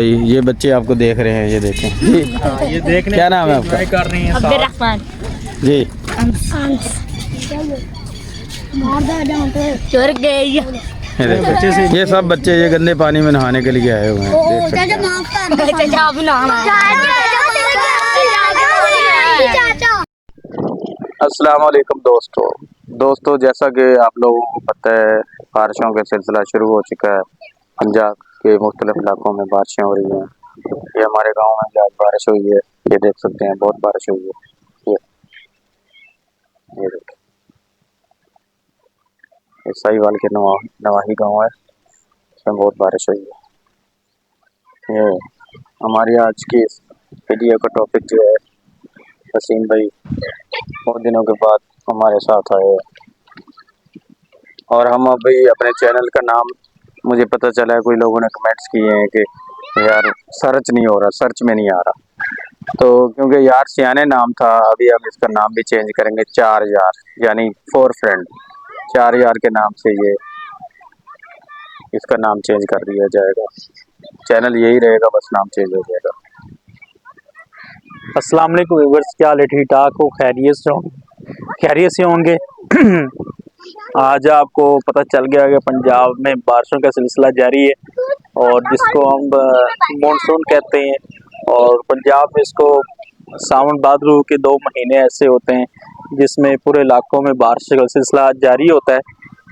ये बच्चे आपको देख रहे हैं, ये देखें जी। ये देखने क्या नाम है आपका? कर रही हैं अब्दुर्रहमान जी। चोर गए ये देखें, ये सब बच्चे ये गंदे पानी में नहाने के लिए आए हुए हैं, देख सकते हैं। अस्सलाम वालेकुम दोस्तों, जैसा कि आप लोगों को पता है बारिशों का सिलसिला शुरू हो चुका है। पंजाब के मुख्तलिफ इलाकों में बारिशें हो रही हैं। ये हमारे गांव में भी आज बारिश हुई है, ये देख सकते हैं, बहुत बारिश हुई है। ये देखिए, ये साहिवाल के नवाही गांव है, इसमें बहुत बारिश हुई है। ये हमारी आज की वीडियो का टॉपिक जो है, वसीम भाई बहुत दिनों के बाद हमारे साथ आए और हम अभी अपने चैनल का नाम, मुझे पता चला है कोई लोगों ने कमेंट्स किए हैं कि यार सर्च नहीं हो रहा, सर्च में नहीं आ रहा, तो क्योंकि यार सियाने नाम था, अभी हम इसका नाम भी चेंज करेंगे, 4 यार यानी 4 फ्रेंड, 4 यार के नाम से ये इसका नाम चेंज कर दिया जाएगा। चैनल यही रहेगा, बस नाम चेंज हो जाएगा। अस्सलाम वालेकुम व्यूअर्स, क्या हाल है? ठीक ठाक हो? खैरियत से होंगे। आज आपको पता चल गया कि पंजाब में बारिशों का सिलसिला जारी है और जिसको हम मानसून कहते हैं, और पंजाब में इसको सावन भादरू के 2 महीने ऐसे होते हैं जिसमें पूरे इलाकों में बारिश का सिलसिला जारी होता है।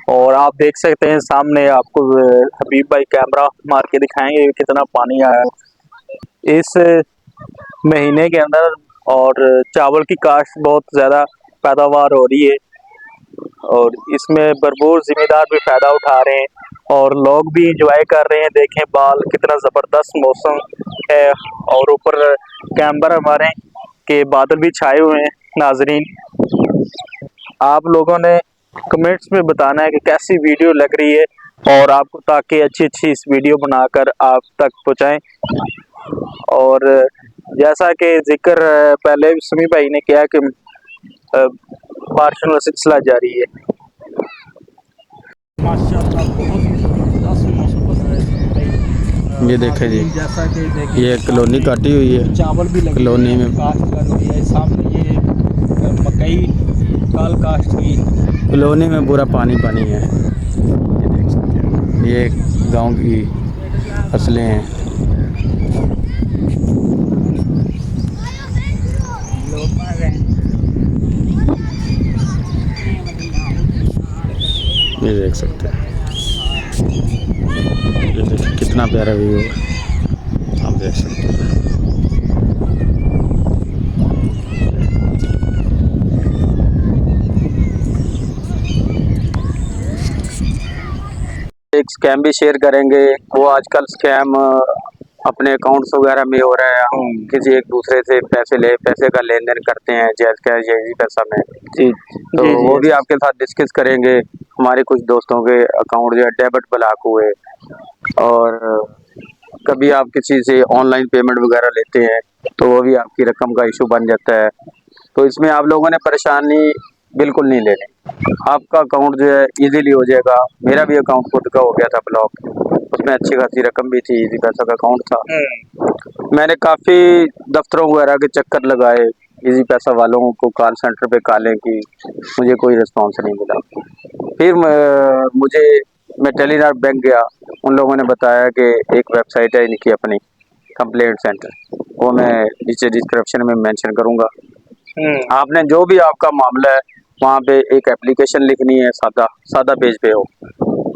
और आप देख सकते हैं सामने, आपको हबीब भाई कैमरा मार के दिखाएंगे कितना पानी आया इस महीने के अंदर। और चावल की काश्त बहुत ज़्यादा पैदावार हो रही है और इसमें भरपूर जिम्मेदार भी फ़ायदा उठा रहे हैं और लोग भी इंजॉय कर रहे हैं। देखें बाल कितना ज़बरदस्त मौसम है और ऊपर कैमरा हमारे के बादल भी छाए हुए हैं। नाजरीन, आप लोगों ने कमेंट्स में बताना है कि कैसी वीडियो लग रही है और आपको, ताकि अच्छी इस वीडियो बनाकर आप तक पहुँचाएँ। और जैसा कि जिक्र पहले समी भाई ने किया कि बारिशों का सिलसिला जारी है। ये देखें जी, जैसा कि देखिए ये कॉलोनी काटी हुई है, चावल भी लगे कॉलोनी में काश्त कर हुई है। सामने ये मकई काल काश्त की कॉलोनी में पूरा पानी है। ये देख सकते हैं, ये गांव की फसलें हैं। ये देख सकते हैं, ये देखिए कितना प्यारा व्यू है, आप देख सकते हैं। एक स्कैम भी शेयर करेंगे, वो आजकल स्कैम अपने अकाउंट्स वगैरह में हो रहा है। हम किसी एक दूसरे से पैसे का लेन देन करते हैं जैज कैश यही पैसा में जी, तो जी, वो भी आपके साथ डिस्कस करेंगे। हमारे कुछ दोस्तों के अकाउंट जो है डेबिट ब्लॉक हुए, और कभी आप किसी से ऑनलाइन पेमेंट वगैरह लेते हैं तो वो भी आपकी रकम का इशू बन जाता है। तो इसमें आप लोगों ने परेशानी बिल्कुल नहीं लेनी, आपका अकाउंट जो है इजीली हो जाएगा। मेरा भी अकाउंट खुद का हो गया था ब्लॉक, उसमें अच्छी खासी रकम भी थी, इजी पैसा का अकाउंट था। मैंने काफ़ी दफ्तरों वगैरह के चक्कर लगाए, इजी पैसा वालों को कॉल सेंटर पे कॉलें की, मुझे कोई रिस्पॉन्स नहीं मिला। फिर मैं टेलीनॉर बैंक गया, उन लोगों ने बताया कि एक वेबसाइट है इनकी अपनी कंप्लेंट सेंटर, वो मैं नीचे डिस्क्रिप्शन में मेंशन करूँगा। आपने जो भी आपका मामला है वहाँ पे एक एप्लीकेशन लिखनी है, सादा पेज पे हो,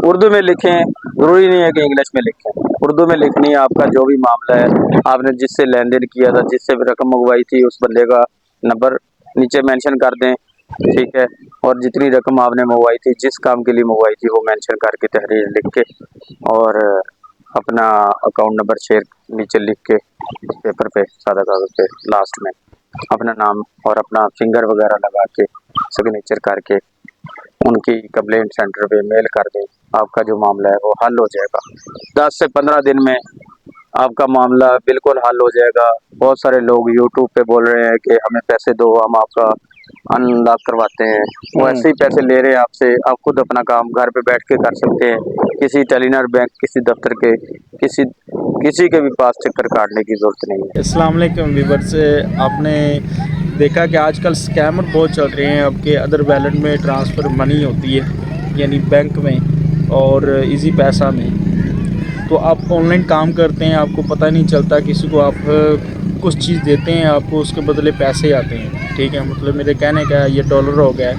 उर्दू में लिखें, ज़रूरी नहीं है कि इंग्लिश में लिखें, उर्दू में लिखनी है। आपका जो भी मामला है, आपने जिससे लेन देन किया था, जिससे रकम मंगवाई थी, उस बंदे का नंबर नीचे मेंशन कर दें, ठीक है। और जितनी रकम आपने मंगवाई थी, जिस काम के लिए मंगवाई थी, वो मेंशन करके तहरीर लिख के, और अपना अकाउंट नंबर शेयर नीचे लिख के पेपर पे, सादा कागज़ पे लास्ट में अपना नाम और अपना फिंगर वगैरह लगा के सिग्नेचर करके उनकी कंप्लेंट सेंटर पे मेल कर दें, आपका जो मामला है वो हल हो जाएगा। 10 से 15 दिन में आपका मामला बिल्कुल हल हो जाएगा। बहुत सारे लोग यूट्यूब पे बोल रहे हैं कि हमें पैसे दो, हम आपका अनलॉक करवाते हैं, वो ऐसे ही पैसे ले रहे हैं आपसे। आप खुद अपना काम घर पे बैठ के कर सकते हैं, किसी टेलीनॉर बैंक, किसी दफ्तर के, किसी किसी के भी पास चक्कर काटने की ज़रूरत नहीं है। अस्सलाम वालेकुम व्यूअर्स, आपने देखा कि आजकल स्कैमर बहुत चल रहे हैं। आपके अदर वैलेट में ट्रांसफ़र मनी होती है, यानी बैंक में और इजी पैसा में। तो आप ऑनलाइन काम करते हैं, आपको पता नहीं चलता, किसी को आप कुछ चीज़ देते हैं, आपको उसके बदले पैसे आते हैं। ठीक है, मतलब मेरे कहने का ये डॉलर हो गया,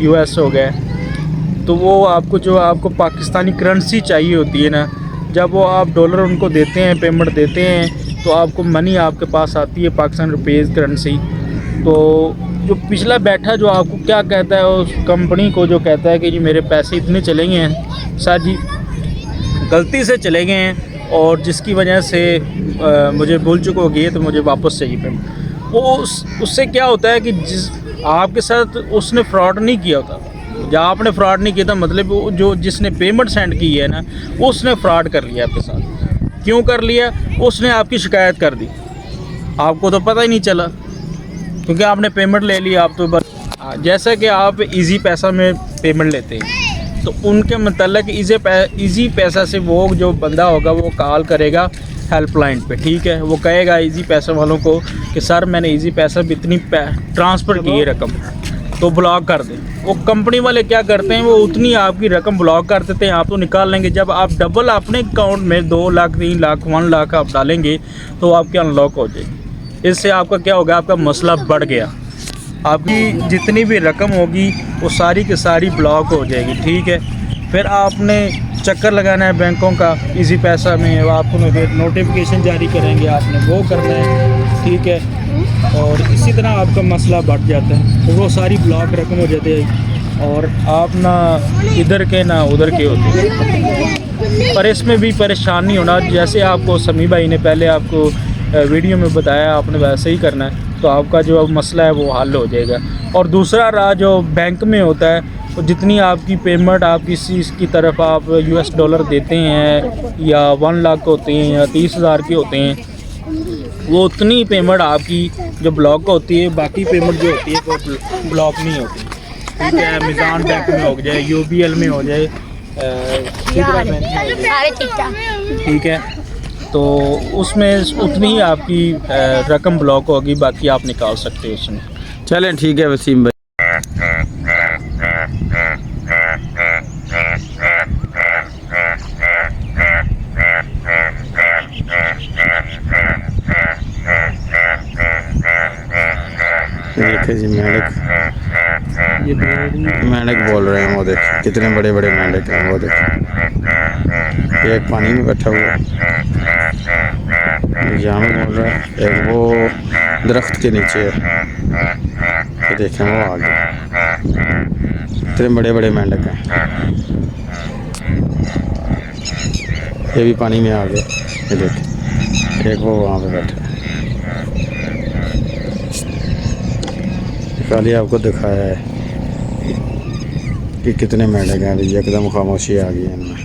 US हो गया, तो वो आपको जो आपको पाकिस्तानी करेंसी चाहिए होती है ना, जब वो आप डॉलर उनको देते हैं, पेमेंट देते हैं, तो आपको मनी आपके पास आती है पाकिस्तान रुपीज़ करेंसी। तो जो पिछला बैठा जो आपको क्या कहता है, उस कंपनी को जो कहता है कि जी मेरे पैसे इतने चले गए हैं सर जी, गलती से चले गए हैं और जिसकी वजह से मुझे भूल चुके हो गए, तो मुझे वापस चाहिए पेमेंट। वो उससे क्या होता है कि जिस आपके साथ उसने फ्रॉड नहीं किया होता, जब आपने फ्रॉड नहीं किया था, मतलब वो जो जिसने पेमेंट सेंड की है ना, उसने फ्रॉड कर लिया आपके साथ। क्यों कर लिया? उसने आपकी शिकायत कर दी, आपको तो पता ही नहीं चला, क्योंकि आपने पेमेंट ले ली। आप तो बस जैसा कि आप इजी पैसा में पेमेंट लेते हैं, तो उनके मतलब इजी पैसा से वो जो बंदा होगा वो कॉल करेगा हेल्पलाइन पे। ठीक है, वो कहेगा इजी पैसा वालों को कि सर मैंने इजी पैसा में इतनी ट्रांसफ़र की है रकम, तो ब्लॉक कर दें। वो कंपनी वाले क्या करते हैं, वो उतनी आपकी रकम ब्लॉक कर देते हैं, आप तो निकाल लेंगे। जब आप डबल अपने अकाउंट में 2 लाख 3 लाख 1 लाख आप डालेंगे, तो आपके अनलॉक हो जाएगी। इससे आपका क्या होगा, आपका मसला बढ़ गया, आपकी जितनी भी रकम होगी वो सारी की सारी ब्लॉक हो जाएगी। ठीक है, फिर आपने चक्कर लगाना है बैंकों का, इजी पैसा में आपको नोटिफिकेशन जारी करेंगे, आपने वो करना है। ठीक है, और इसी तरह आपका मसला बढ़ जाता है, तो वो सारी ब्लॉक रकम हो जाती है और आप ना इधर के ना उधर के होते हैं। पर इसमें भी परेशान नहीं होना, जैसे आपको समी भाई ने पहले आपको वीडियो में बताया, आपने वैसे ही करना है, तो आपका जो मसला है वो हल हो जाएगा। और दूसरा रहा जो बैंक में होता है, तो जितनी आपकी पेमेंट आप किसी की तरफ आप US डॉलर देते हैं, या 1 लाख होते हैं या 30,000 के होते हैं, वो उतनी पेमेंट आपकी जो ब्लॉक होती है, बाकी पेमेंट जो होती है वो ब्लॉक नहीं होती। ठीक है, मिज़ान बैंक में हो जाए, UBL में हो जाए, ठीक है, तो उसमें उतनी ही आपकी रकम ब्लॉक होगी, बाकी आप निकाल सकते हो उसमें। चलें ठीक है वसीम भाई। देखिए जी मेंढक बोल रहे हैं, वो देखिए कितने बड़े बड़े मेंढक हैं, वो देखिए एक पानी में बैठा हुआ जानवर बोल रहा है, एक वो दरख्त के नीचे है, ये देखें वो आ गया, इतने बड़े बड़े मेंढक हैं, ये भी पानी में आ गया, ये देखें एक वो वहाँ पे बैठा है। खाली आपको दिखाया है कि कितने मेंढक हैं, एकदम खामोशी आ गई है इनमें।